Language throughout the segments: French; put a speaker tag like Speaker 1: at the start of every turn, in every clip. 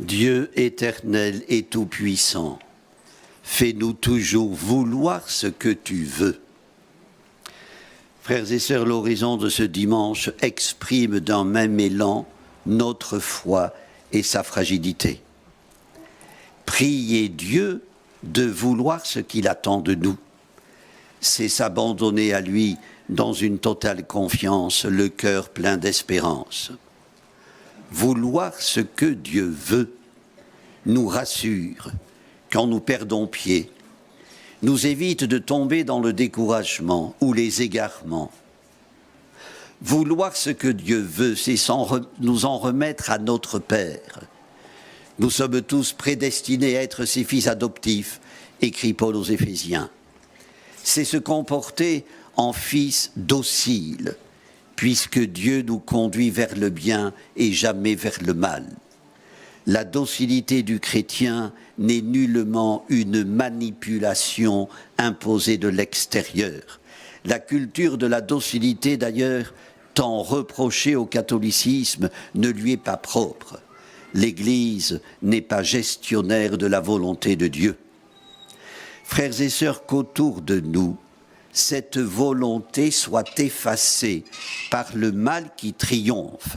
Speaker 1: Dieu éternel et tout-puissant, fais-nous toujours vouloir ce que tu veux. Frères et sœurs, l'horizon de ce dimanche exprime d'un même élan notre foi et sa fragilité. Prier Dieu de vouloir ce qu'il attend de nous, c'est s'abandonner à lui dans une totale confiance, le cœur plein d'espérance. Vouloir ce que Dieu veut nous rassure quand nous perdons pied, nous évite de tomber dans le découragement ou les égarements. Vouloir ce que Dieu veut, c'est nous en remettre à notre Père. Nous sommes tous prédestinés à être ses fils adoptifs, écrit Paul aux Éphésiens. C'est se comporter en fils docile, puisque Dieu nous conduit vers le bien et jamais vers le mal. La docilité du chrétien n'est nullement une manipulation imposée de l'extérieur. La culture de la docilité, d'ailleurs, tant reprochée au catholicisme, ne lui est pas propre. L'Église n'est pas gestionnaire de la volonté de Dieu. Frères et sœurs, qu'autour de nous, cette volonté soit effacée par le mal qui triomphe.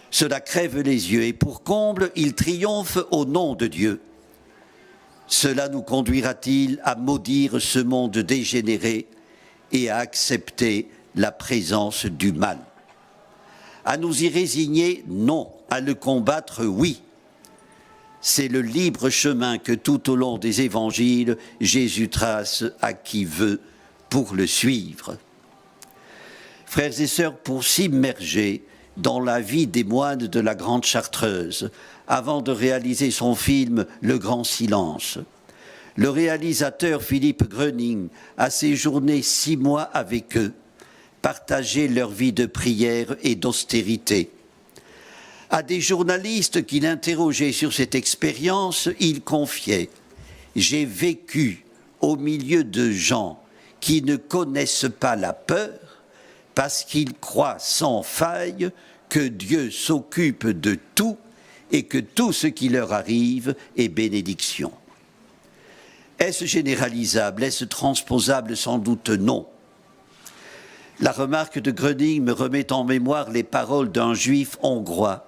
Speaker 1: Cela crève les yeux et pour comble, il triomphe au nom de Dieu. Cela nous conduira-t-il à maudire ce monde dégénéré et à accepter la présence du mal? À nous y résigner, non. À le combattre, oui. C'est le libre chemin que tout au long des évangiles, Jésus trace à qui veut pour le suivre. Frères et sœurs, pour s'immerger dans la vie des moines de la Grande Chartreuse, avant de réaliser son film « Le Grand Silence », le réalisateur Philippe Gröning a séjourné 6 mois avec eux, partagé leur vie de prière et d'austérité. À des journalistes qui l'interrogeaient sur cette expérience, il confiait « J'ai vécu au milieu de gens qui ne connaissent pas la peur parce qu'ils croient sans faille que Dieu s'occupe de tout et que tout ce qui leur arrive est bénédiction. » Est-ce généralisable? Est-ce transposable? Sans doute non. La remarque de Gröning me remet en mémoire les paroles d'un juif hongrois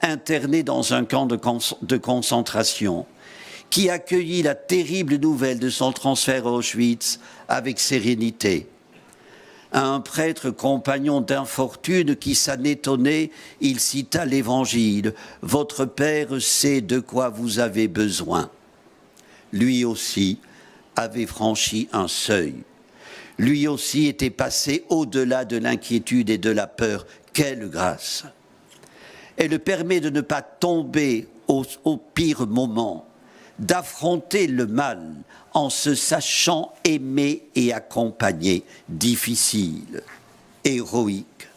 Speaker 1: interné dans un camp de concentration, qui accueillit la terrible nouvelle de son transfert à Auschwitz avec sérénité. À un prêtre compagnon d'infortune qui s'en étonnait, il cita l'Évangile « Votre Père sait de quoi vous avez besoin ». Lui aussi avait franchi un seuil. Lui aussi était passé au-delà de l'inquiétude et de la peur. Quelle grâce! Elle permet de ne pas tomber au pire moment, d'affronter le mal en se sachant aimer et accompagner, difficile, héroïque.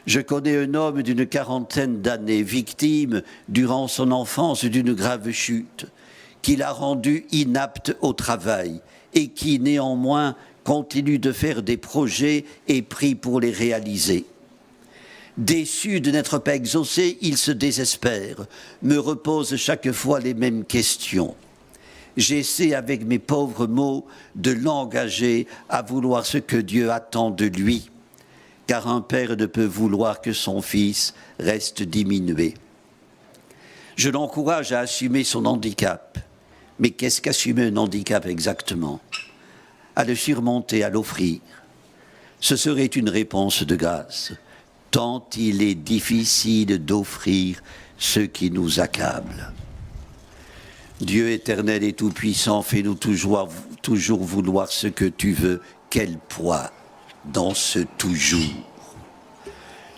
Speaker 1: Je connais un homme d'une 40aine d'années, victime durant son enfance d'une grave chute, qui l'a rendu inapte au travail et qui néanmoins continue de faire des projets et prie pour les réaliser. Déçu de n'être pas exaucé, il se désespère, me repose chaque fois les mêmes questions. J'essaie avec mes pauvres mots de l'engager à vouloir ce que Dieu attend de lui, car un père ne peut vouloir que son fils reste diminué. Je l'encourage à assumer son handicap. Mais qu'est-ce qu'assumer un handicap exactement? À le surmonter, à l'offrir. Ce serait une réponse de grâce, tant il est difficile d'offrir ce qui nous accable. Dieu éternel et tout-puissant, fais-nous toujours vouloir ce que tu veux. Quel poids dans ce toujours.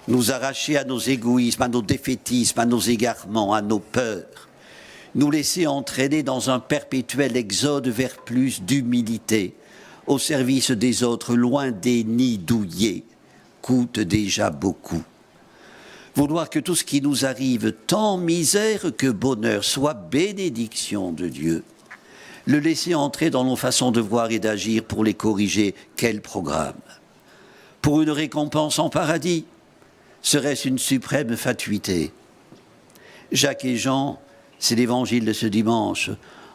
Speaker 1: Nous arracher à nos égoïsmes, à nos défaitismes, à nos égarements, à nos peurs. Nous laisser entraîner dans un perpétuel exode vers plus d'humilité, au service des autres, loin des nids douillés, coûte déjà beaucoup. Vouloir que tout ce qui nous arrive, tant misère que bonheur, soit bénédiction de Dieu. Le laisser entrer dans nos façons de voir et d'agir pour les corriger, quel programme. Pour une récompense en paradis, serait-ce une suprême fatuité? Jacques et Jean, c'est l'évangile de ce dimanche,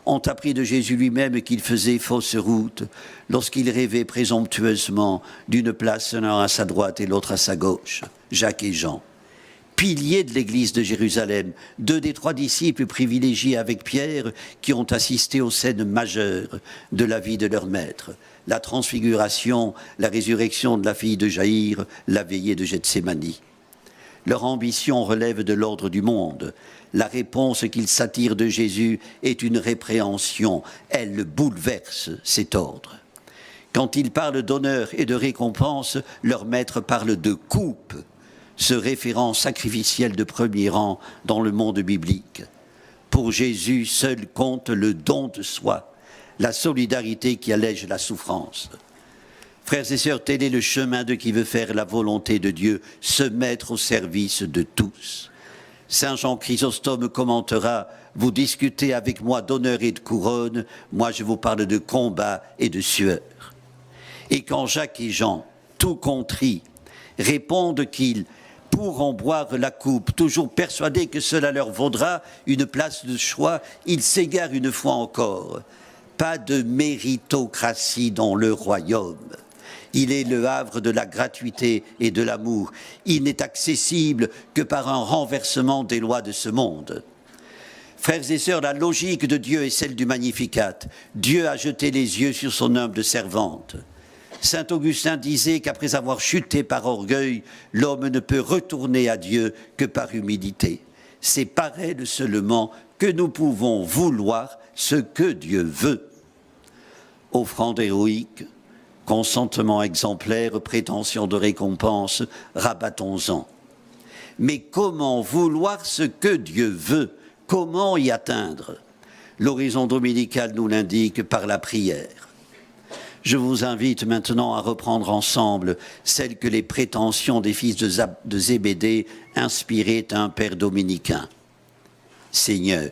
Speaker 1: ont appris de Jésus lui-même qu'il faisait fausse route lorsqu'il rêvait présomptueusement d'une place l'un à sa droite et l'autre à sa gauche. Jacques et Jean, piliers de l'église de Jérusalem, 2 des 3 disciples privilégiés avec Pierre qui ont assisté aux scènes majeures de la vie de leur maître. La transfiguration, la résurrection de la fille de Jaïr, la veillée de Gethsémani. Leur ambition relève de l'ordre du monde. La réponse qu'ils s'attirent de Jésus est une répréhension. Elle bouleverse cet ordre. Quand ils parlent d'honneur et de récompense, leur maître parle de coupe, ce référent sacrificiel de premier rang dans le monde biblique. Pour Jésus, seul compte le don de soi, la solidarité qui allège la souffrance. Frères et sœurs, tel est le chemin de qui veut faire la volonté de Dieu, se mettre au service de tous. Saint Jean Chrysostome commentera « Vous discutez avec moi d'honneur et de couronne, moi je vous parle de combat et de sueur. » Et quand Jacques et Jean, tout contris, répondent qu'ils pourront boire la coupe, toujours persuadés que cela leur vaudra une place de choix, ils s'égarent une fois encore. Pas de méritocratie dans le royaume. Il est le havre de la gratuité et de l'amour. Il n'est accessible que par un renversement des lois de ce monde. Frères et sœurs, la logique de Dieu est celle du Magnificat. Dieu a jeté les yeux sur son humble servante. Saint Augustin disait qu'après avoir chuté par orgueil, l'homme ne peut retourner à Dieu que par humilité. C'est par elle seulement que nous pouvons vouloir ce que Dieu veut. Offrande héroïque, consentement exemplaire, prétention de récompense, rabattons-en. Mais comment vouloir ce que Dieu veut? Comment y atteindre? L'horizon dominical nous l'indique par la prière. Je vous invite maintenant à reprendre ensemble celle que les prétentions des fils de Zébédée inspiraient à un père dominicain. Seigneur,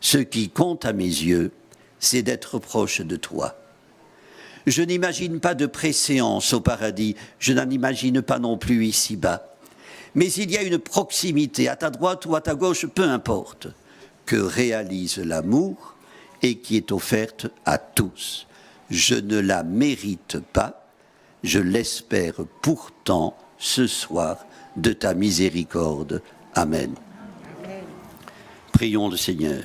Speaker 1: ce qui compte à mes yeux, c'est d'être proche de toi. Je n'imagine pas de préséance au paradis, je n'en imagine pas non plus ici-bas. Mais il y a une proximité, à ta droite ou à ta gauche, peu importe, que réalise l'amour et qui est offerte à tous. Je ne la mérite pas, je l'espère pourtant ce soir de ta miséricorde. Amen. Prions le Seigneur.